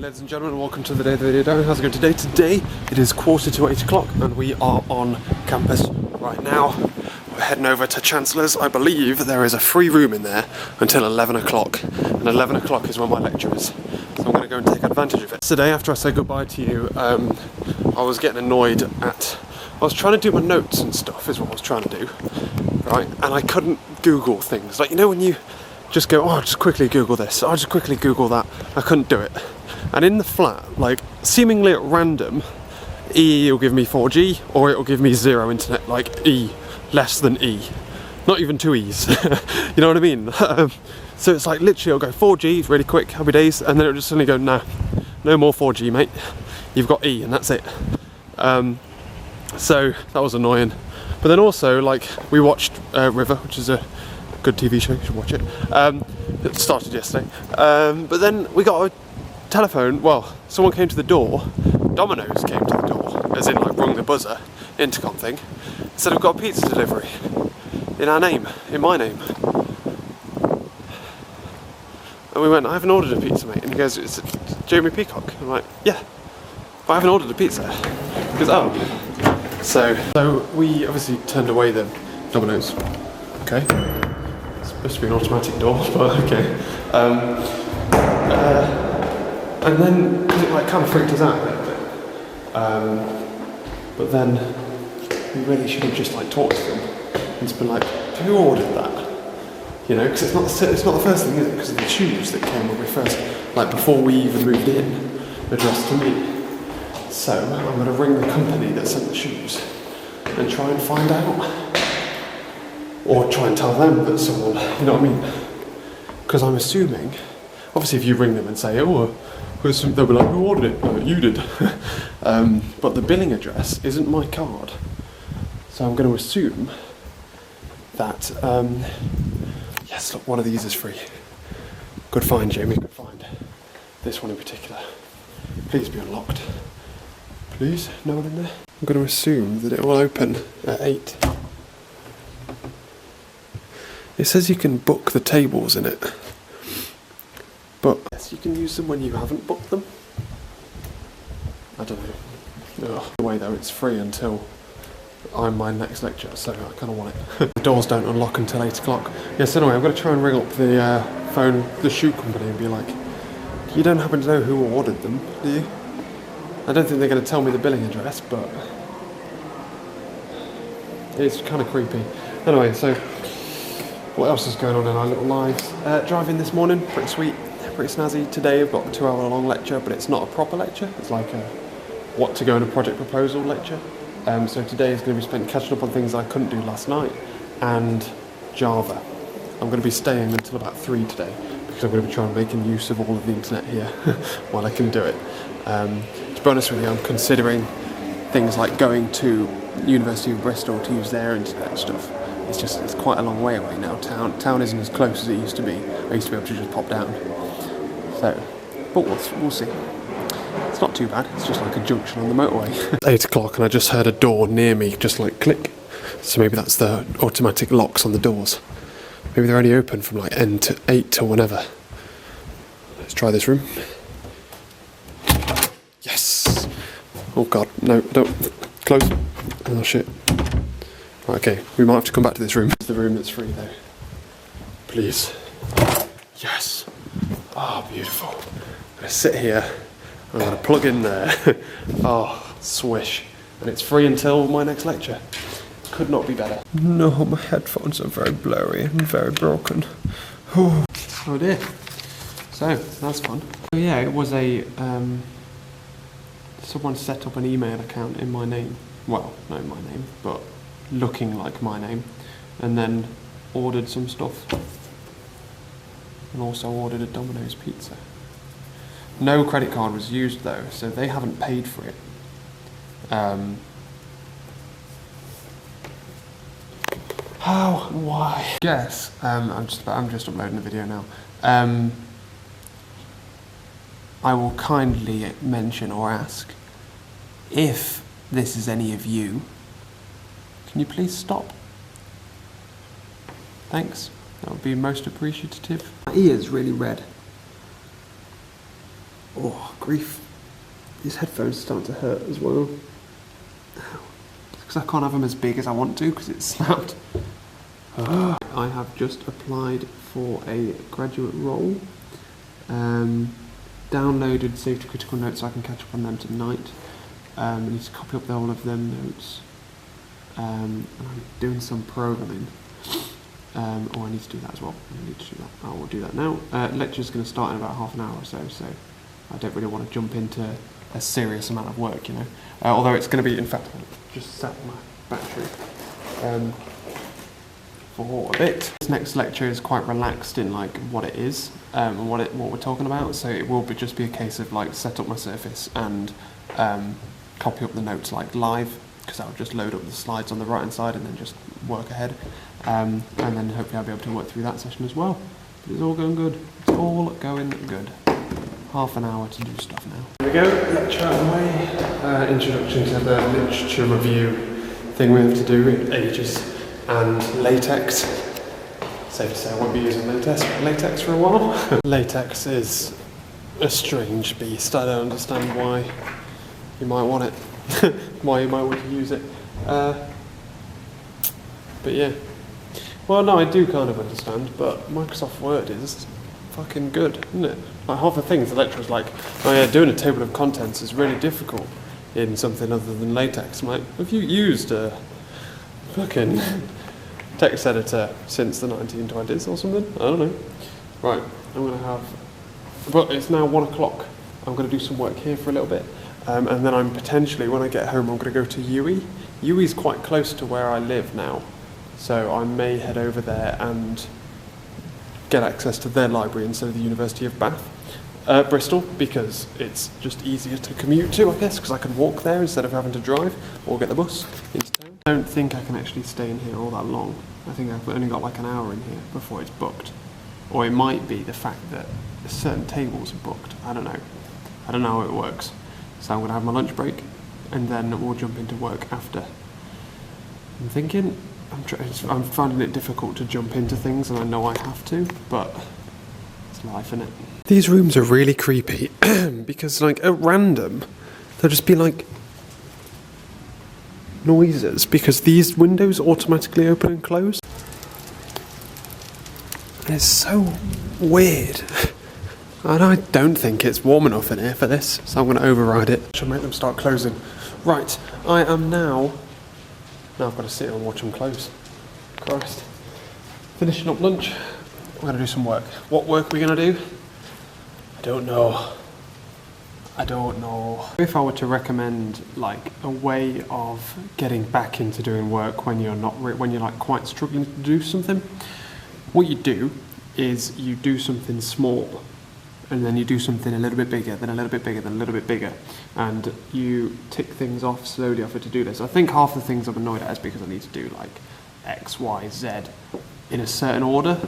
ladies and gentlemen, welcome to the day of the video. How's it going today? Today it is 7:45 and we are on campus right now. We're heading over to Chancellor's. I believe there is a free room in there until 11 o'clock, and 11 o'clock is when my lecture is. So I'm going to go and take advantage of it. Today, after I said goodbye to you, I was getting annoyed at... I was trying to do my notes and stuff, is what I was trying to do, right? And I couldn't Google things. Like, you know when you just go, oh, I'll just quickly Google this, I'll just quickly Google that. I couldn't do it. And in the flat, like, seemingly at random, E will give me 4G, or it will give me 0 internet, like E, less than E. Not even 2 E's, you know what I mean? So it's like, literally, it'll go 4G, really quick, happy days, and then it'll just suddenly go, nah, no more 4G, mate. You've got E, and that's it. So that was annoying. But then also, like, we watched River, which is a good TV show, you should watch it. It started yesterday. But then we got a telephone, well, someone came to the door, Domino's came to the door, as in like rung the buzzer, intercom thing, said we've got a pizza delivery, in our name, in my name. And we went, I haven't ordered a pizza, mate. And he goes, it's Jeremy Peacock. I'm like, yeah, but I haven't ordered a pizza. He goes, oh. So we obviously turned away the Domino's. Okay. It's supposed to be an automatic door, but okay. And then, because it like kind of freaked us out a little bit. But then we really should have just like talked to them and just been like, who ordered that? You know, because it's not the first thing, is it? Because of the shoes that came when we first, like before we even moved in, addressed to me. So I'm going to ring the company that sent the shoes and try and find out. Or try and tell them that someone, you know what I mean? Because I'm assuming, obviously if you ring them and say, oh, they'll be like, who ordered it? You did. But the billing address isn't my card. So I'm going to assume that, yes, look, one of these is free. Good find, Jamie, good find. This one in particular. Please be unlocked. Please, no one in there? I'm going to assume that it will open at 8. It says you can book the tables in it. But yes, you can use them when you haven't booked them. I don't know. Ugh. Anyway though, it's free until my next lecture, so I kind of want it. The doors don't unlock until 8 o'clock. Yes, anyway, I'm going to try and ring up the shoe company and be like, you don't happen to know who ordered them, do you? I don't think they're going to tell me the billing address, but it's kind of creepy. Anyway, so what else is going on in our little lives? Driving this morning, pretty sweet. Pretty snazzy. Today I've got a 2-hour long lecture, but it's not a proper lecture. It's like a what to go in a project proposal lecture. So today is going to be spent catching up on things I couldn't do last night, and Java. I'm going to be staying until about 3 today, because I'm going to be trying making use of all of the internet here while I can do it. To be honest with you, I'm considering things like going to University of Bristol to use their internet and stuff. It's quite a long way away now. Town isn't as close as it used to be. I used to be able to just pop down. So, but we'll see. It's not too bad, it's just like a junction on the motorway. 8 o'clock and I just heard a door near me just like click. So maybe that's the automatic locks on the doors. Maybe they're only open from like 8 to whenever. Let's try this room. Yes! Oh god, no, don't. Close. Oh shit. Right, okay, we might have to come back to this room. It's the room that's free though. Please. Yes! Oh, beautiful. I'm going to sit here, I'm going to plug in there. Oh, swish. And it's free until my next lecture. Could not be better. No, my headphones are very blurry and very broken. Oh dear. So, that's fun. Oh yeah, it was a, someone set up an email account in my name. Well, not in my name, but looking like my name. And then ordered some stuff. And also ordered a Domino's pizza. No credit card was used though, so they haven't paid for it. How and why? Yes, I'm just uploading the video now. I will kindly mention or ask, if this is any of you, can you please stop? Thanks. That would be most appreciative. My ear's really red. Oh, grief. These headphones are starting to hurt as well. Because I can't have them as big as I want to because it's snapped. I have just applied for a graduate role. Downloaded safety critical notes so I can catch up on them tonight. I need to copy up all of them notes. And I'm doing some programming. I need to do that as well. I need to do that. I will do that now. Lecture's going to start in about half an hour or so, so I don't really want to jump into a serious amount of work, you know. Although it's going to be, in fact, I'll just set my battery for a bit. This next lecture is quite relaxed in like what it is and what we're talking about. So it will just be a case of like set up my Surface and copy up the notes like live, because I'll just load up the slides on the right hand side and then just work ahead. And then hopefully I'll be able to work through that session as well. But it's all going good. It's all going good. Half an hour to do stuff now. Here we go, lecture away. Introduction to the literature review thing we have to do in ages. And LATEX. Safe to say I won't be using LATEX for a while. LATEX is a strange beast. I don't understand why you might want it. Why you might want to use it. But yeah. Well, no, I do kind of understand, but Microsoft Word is fucking good, isn't it? Like half the things the lecturer's like, oh yeah, doing a table of contents is really difficult in something other than LATEX. I'm like, have you used a fucking text editor since the 1920s or something? I don't know. Right, I'm going to have... Well, it's now 1 o'clock. I'm going to do some work here for a little bit. And then I'm potentially, when I get home, I'm going to go to UE. UE's quite close to where I live now. So I may head over there and get access to their library instead of the University of Bristol, because it's just easier to commute to, I guess, because I can walk there instead of having to drive or get the bus into town. I don't think I can actually stay in here all that long. I think I've only got like an hour in here before it's booked. Or it might be the fact that certain tables are booked. I don't know. I don't know how it works. So I'm going to have my lunch break and then we'll jump into work after. I'm thinking... I'm finding it difficult to jump into things, and I know I have to, but it's life, innit? These rooms are really creepy because, like, at random, there'll just be like noises because these windows automatically open and close. And it's so weird. And I don't think it's warm enough in here for this, so I'm going to override it. I should make them start closing. Right, I am now I've got to sit here and watch them close. Christ. Finishing up lunch. We're going to do some work. What work are we going to do? I don't know. If I were to recommend like a way of getting back into doing work when you're like quite struggling to do something, what you do is you do something small. And then you do something a little bit bigger, then a little bit bigger, then a little bit bigger. And you tick things off slowly off a to-do list. I think half the things I'm annoyed at is because I need to do like X, Y, Z in a certain order.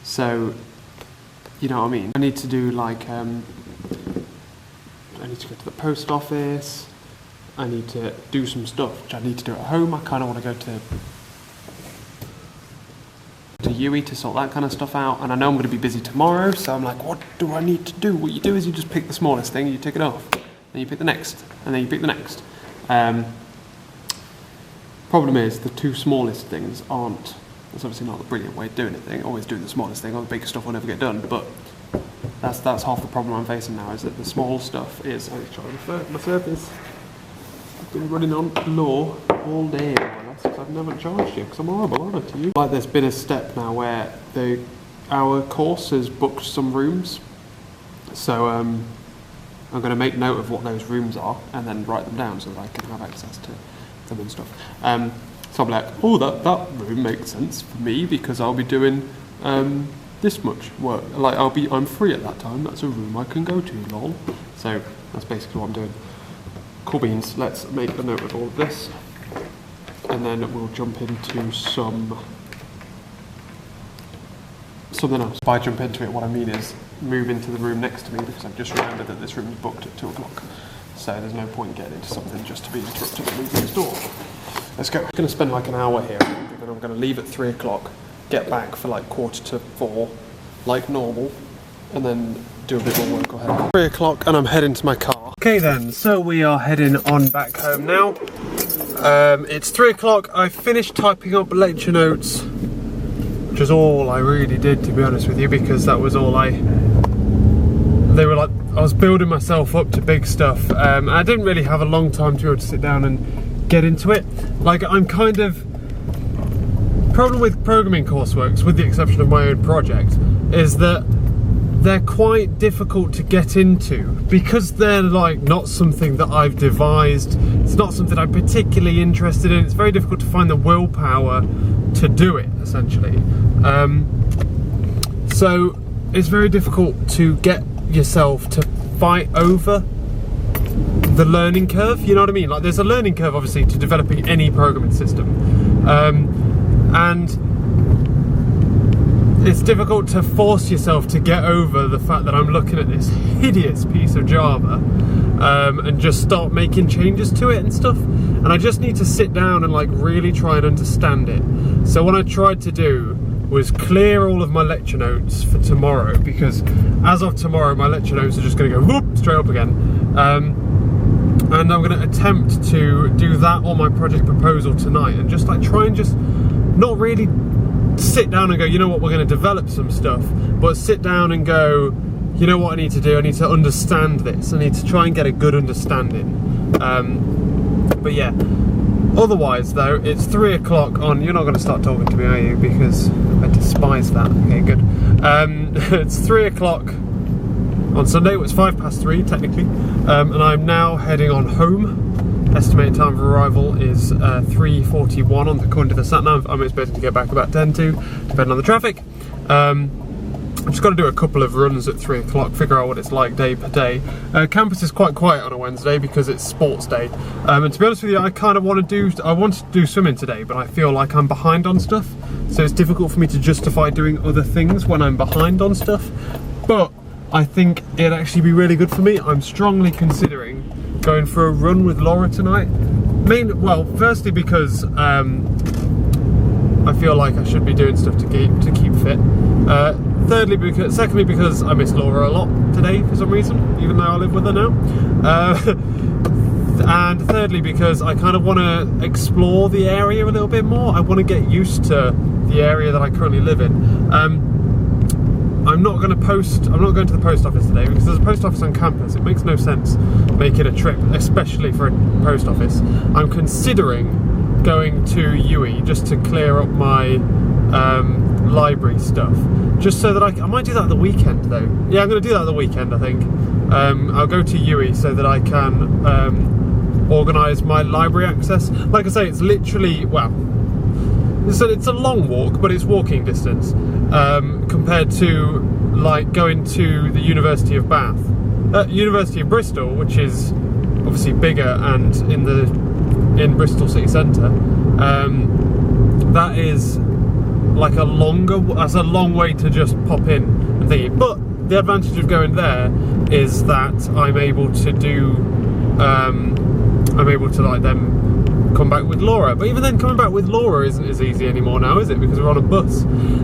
So, you know what I mean? I need to do like, I need to go to the post office. I need to do some stuff, which I need to do at home. I kind of want to go to UE to sort that kind of stuff out, and I know I'm going to be busy tomorrow, so I'm like, what do I need to do? What you do is you just pick the smallest thing, you tick it off, then you pick the next, and then you pick the next. Problem is, the two smallest things aren't, that's obviously not the brilliant way of doing it. Always do the smallest thing, or the bigger stuff will never get done, but that's half the problem I'm facing now, is that the small stuff is, I need to charge my Surface. I've been running on low all day. Because I've never charged you, because I'm horrible, aren't I, to you? Like, there's been a step now where our course has booked some rooms, so I'm going to make note of what those rooms are and then write them down so that I can have access to them and stuff. So I'm like, oh, that room makes sense for me because I'll be doing this much work. Like, I'm free at that time. That's a room I can go to, lol. So that's basically what I'm doing. Cool beans. Let's make a note of all of this. And then we'll jump into something else. By jump into it, what I mean is move into the room next to me, because I've just remembered that this room is booked at 2 o'clock. So there's no point getting into something just to be interrupted at moving next door. Let's go. I'm going to spend like an hour here, and then I'm going to leave at 3 o'clock, get back for like 3:45, like normal, and then do a bit more work. I'll head. 3 o'clock and I'm heading to my car. Okay then, so we are heading on back home now. It's 3 o'clock. I finished typing up lecture notes, which is all I really did, to be honest with you, because that was all they were like, I was building myself up to big stuff. I didn't really have a long time to be able to sit down and get into it. Like, I'm kind of, problem with programming courseworks, with the exception of my own project, is that they're quite difficult to get into because they're like not something that I've devised. It's not something I'm particularly interested in. It's very difficult to find the willpower to do it, essentially. So it's very difficult to get yourself to fight over the learning curve, you know what I mean? Like, there's a learning curve obviously to developing any programming system, and it's difficult to force yourself to get over the fact that I'm looking at this hideous piece of Java and just start making changes to it and stuff, and I just need to sit down and like really try and understand it. So what I tried to do was clear all of my lecture notes for tomorrow, because as of tomorrow my lecture notes are just going to go whoop straight up again, and I'm going to attempt to do that on my project proposal tonight, and just like try and just not really sit down and go, you know what, we're going to develop some stuff, but sit down and go, you know what I need to do, I need to understand this, I need to try and get a good understanding. But yeah, otherwise though, it's 3 o'clock on, you're not going to start talking to me, are you? Because I despise that. Okay, good. It's 3 o'clock on Sunday. It was 3:05 technically, and I'm now heading on home. Estimated time of arrival is 3:41 according to the sat nav. I'm expecting to get back about 10 to, depending on the traffic. I've just got to do a couple of runs at 3 o'clock, figure out what it's like day per day. Campus is quite quiet on a Wednesday because it's sports day. And to be honest with you, I kind of wanted to do swimming today, but I feel like I'm behind on stuff. So it's difficult for me to justify doing other things when I'm behind on stuff. But I think it'd actually be really good for me. I'm strongly considering going for a run with Laura tonight. Well, firstly because I feel like I should be doing stuff to keep fit. Secondly because I miss Laura a lot today for some reason, even though I live with her now. And thirdly because I kind of want to explore the area a little bit more. I want to get used to the area that I currently live in. I'm not going to the post office today because there's a post office on campus. It makes no sense making a trip, especially for a post office. I'm considering going to UE just to clear up my library stuff, just so that I might do that at the weekend though. Yeah, I'm going to do that at the weekend, I think. I'll go to UE so that I can organise my library access. Like I say, it's literally, well, it's a long walk, but it's walking distance compared to like going to the University of Bath, University of Bristol, which is obviously bigger and in Bristol city centre. That is like that's a long way to just pop in and thingy. But the advantage of going there is that I'm able to like then come back with Laura. But even then, coming back with Laura isn't as easy anymore now, is it? Because we're on a bus.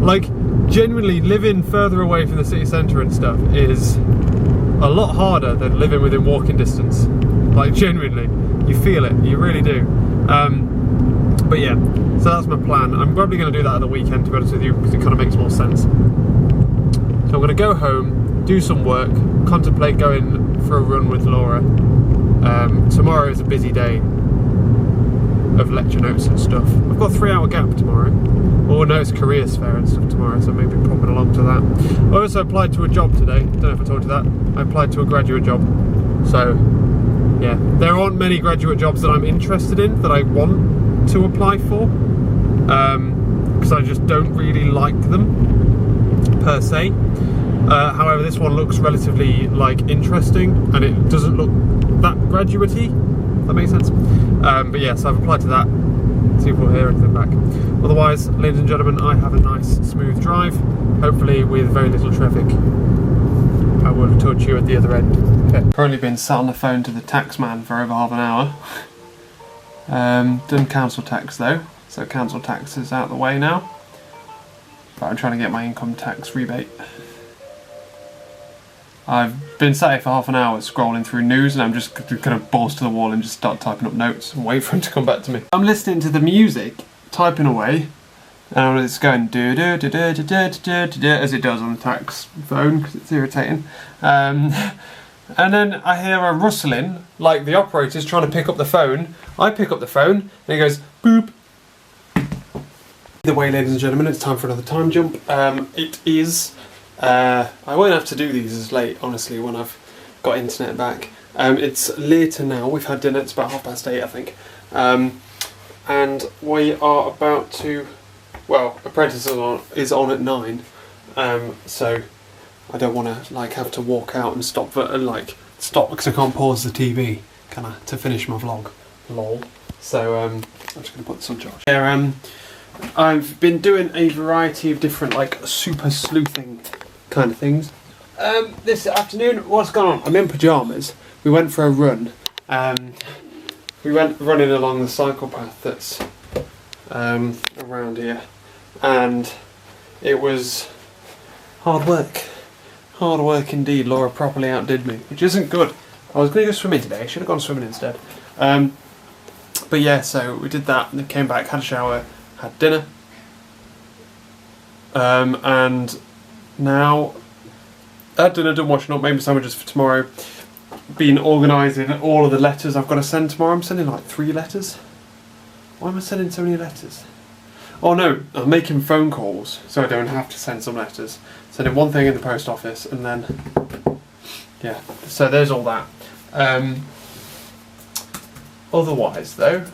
Like, genuinely living further away from the city centre and stuff is a lot harder than living within walking distance. Like, genuinely, you feel it, you really do. But yeah, so that's my plan. I'm probably going to do that at the weekend, to be honest with you, because it kind of makes more sense. So I'm going to go home, do some work, contemplate going for a run with Laura. Tomorrow is a busy day of lecture notes and stuff. I've got a 3-hour gap tomorrow. Oh no, it's careers fair and stuff tomorrow, so maybe popping along to that. I also applied to a job today. Don't know if I told you that. I applied to a graduate job. So yeah, there aren't many graduate jobs that I'm interested in that I want to apply for, because I just don't really like them per se. However, this one looks relatively like interesting, and it doesn't look that graduate-y. That makes sense. But yeah, so I've applied to that. See if we'll hear anything back. Otherwise, ladies and gentlemen, I have a nice smooth drive, hopefully with very little traffic. I will touch you at the other end. Okay. Currently been sat on the phone to the tax man for over half an hour. Done council tax though, so council tax is out of the way now. But I'm trying to get my income tax rebate. I've been sat here for half an hour scrolling through news, and I'm just gonna balls to the wall and just start typing up notes and wait for him to come back to me. I'm listening to the music, typing away, and it's going do do do do do do do do as it does on the tax phone because it's irritating. And then I hear a rustling, like the operator's trying to pick up the phone. I pick up the phone, and it goes boop. Either way, ladies and gentlemen, it's time for another time jump. It is. I won't have to do these as late, honestly, when I've got internet back. It's later now. We've had dinner. It's about 8:30, I think. And we are about to. Well, Apprentice is on at 9. So I don't want to have to walk out and stop because I can't pause the TV, can I, to finish my vlog. Lol. So I'm just going to put this on charge. Yeah, I've been doing a variety of different super sleuthing kind of things. This afternoon, what's going on? I'm in pyjamas. We went for a run. We went running along the cycle path that's around here, and it was hard work. Hard work indeed. Laura properly outdid me, which isn't good. I was going to go swimming today. I should have gone swimming instead. But yeah, so we did that, and then came back, had a shower, had dinner, and now had dinner, done washing up, made my sandwiches for tomorrow. Been organising all of the letters I've got to send tomorrow. I'm sending 3 letters. Why am I sending so many letters? Oh no, I'm making phone calls so I don't have to send some letters. Sending one thing in the post office, and then yeah, so there's all that. Otherwise though,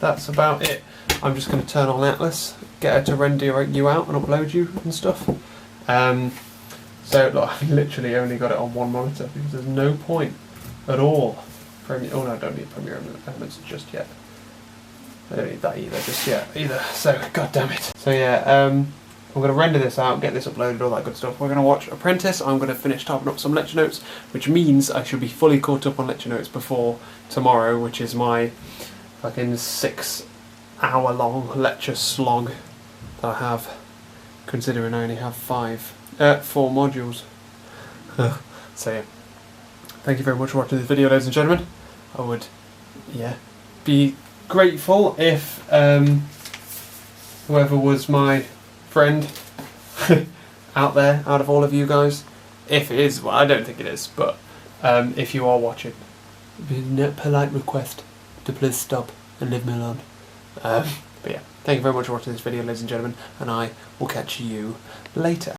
that's about it. I'm just going to turn on Atlas, get her to render you out and upload you and stuff. So look, I've literally only got it on one monitor because there's no point at all. Oh no, I don't need Premiere Elements just yet. I don't need that just yet either. So god damn it. So yeah, I'm going to render this out, get this uploaded, all that good stuff. We're going to watch Apprentice. I'm going to finish typing up some lecture notes, which means I should be fully caught up on lecture notes before tomorrow, which is my fucking 6-hour-long lecture slog that I have, considering I only have 4 modules. So yeah, thank you very much for watching this video, ladies and gentlemen. I would, be grateful if whoever was my friend out there, out of all of you guys, if it is, well, I don't think it is, but if you are watching, a polite request to please stop and leave me alone. But yeah, thank you very much for watching this video, ladies and gentlemen, and I will catch you later.